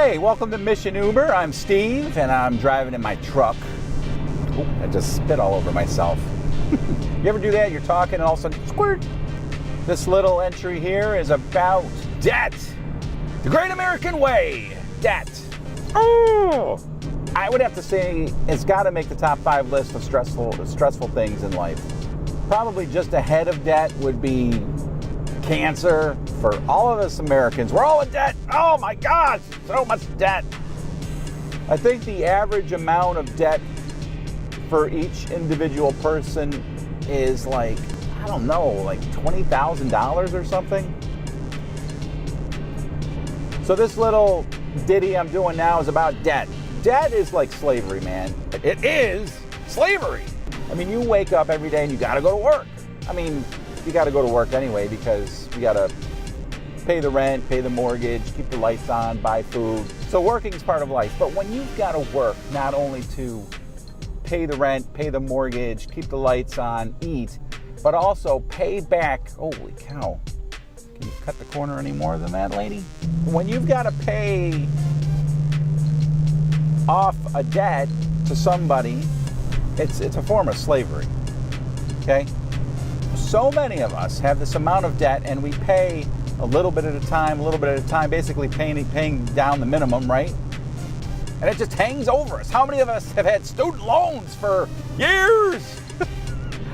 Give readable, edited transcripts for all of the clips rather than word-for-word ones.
Hey, welcome to Mission Uber. I'm Steve, and I'm driving in my truck. Oh, I just spit all over myself. You ever do that? You're talking and all of a sudden, squirt. This little entry here is about debt. The great American way. Debt. Oh! I would have to say it's got to make the top 5 list of stressful things in life. Probably just ahead of debt would be cancer. For all of us Americans, we're all in debt. Oh my gosh, so much debt. I think the average amount of debt for each individual person is like, I don't know, like $20,000 or something. So this little ditty I'm doing now is about debt. Debt is like slavery, man. It is slavery. I mean, you wake up every day and you gotta go to work. I mean, you gotta go to work anyway because you gotta pay the rent, pay the mortgage, keep the lights on, buy food. So working is part of life. But when you've got to work not only to pay the rent, pay the mortgage, keep the lights on, eat, but also pay back, holy cow, can you cut the corner any more than that, lady? When you've got to pay off a debt to somebody, it's a form of slavery, okay? So many of us have this amount of debt and we pay a little bit at a time, basically paying down the minimum, right? And it just hangs over us. How many of us have had student loans for years?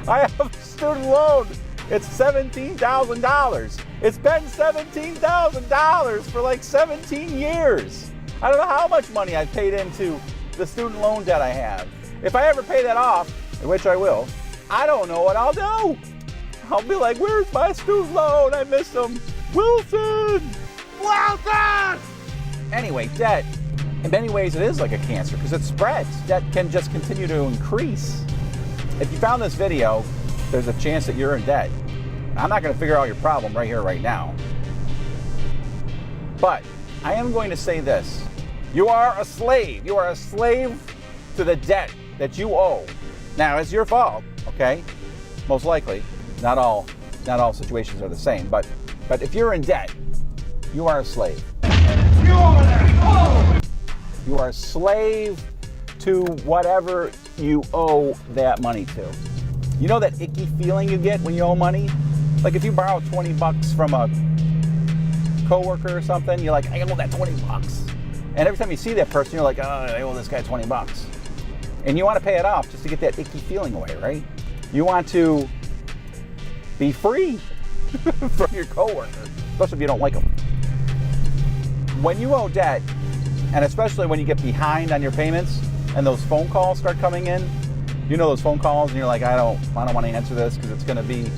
I have a student loan. It's $17,000. It's been $17,000 for like 17 years. I don't know how much money I've paid into the student loan debt I have. If I ever pay that off, which I will, I don't know what I'll do. I'll be like, where's my student loan? I miss them. Wilson! Anyway, debt, in many ways it is like a cancer because it spreads. Debt can just continue to increase. If you found this video, there's a chance that you're in debt. I'm not going to figure out your problem right here, right now. But I am going to say this. You are a slave. You are a slave to the debt that you owe. Now, it's your fault, okay? Most likely. Not all situations are the same, but if you're in debt, you are a slave. You are a slave to whatever you owe that money to. You know that icky feeling you get when you owe money? Like if you borrow $20 from a coworker or something, you're like, I owe that $20. And every time you see that person, you're like, oh, I owe this guy $20. And you want to pay it off just to get that icky feeling away, right? You want to be free from your coworker, especially if you don't like them. When you owe debt, and especially when you get behind on your payments and those phone calls start coming in, you know those phone calls and you're like, I don't want to answer this because it's going to be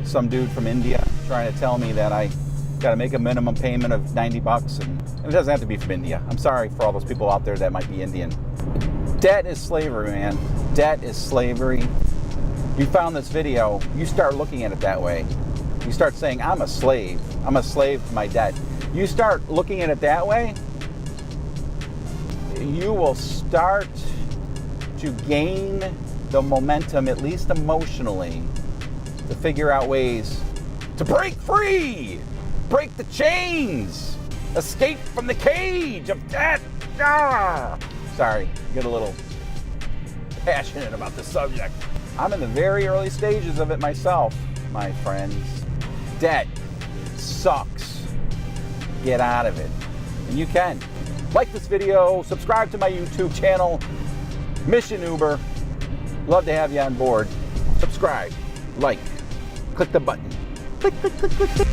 some dude from India trying to tell me that I got to make a minimum payment of $90 and it doesn't have to be from India. I'm sorry for all those people out there that might be Indian. Debt is slavery, man. Debt is slavery. You found this video, you start looking at it that way. You start saying, I'm a slave. I'm a slave to my debt. You start looking at it that way, you will start to gain the momentum, at least emotionally, to figure out ways to break free, break the chains, escape from the cage of debt. Ah! Sorry, get a little passionate about this subject. I'm in the very early stages of it myself, my friends. Debt sucks. Get out of it. And you can. Like this video, subscribe to my YouTube channel, Mission Uber. Love to have you on board. Subscribe, like, click the button. Click, click, click, click, click.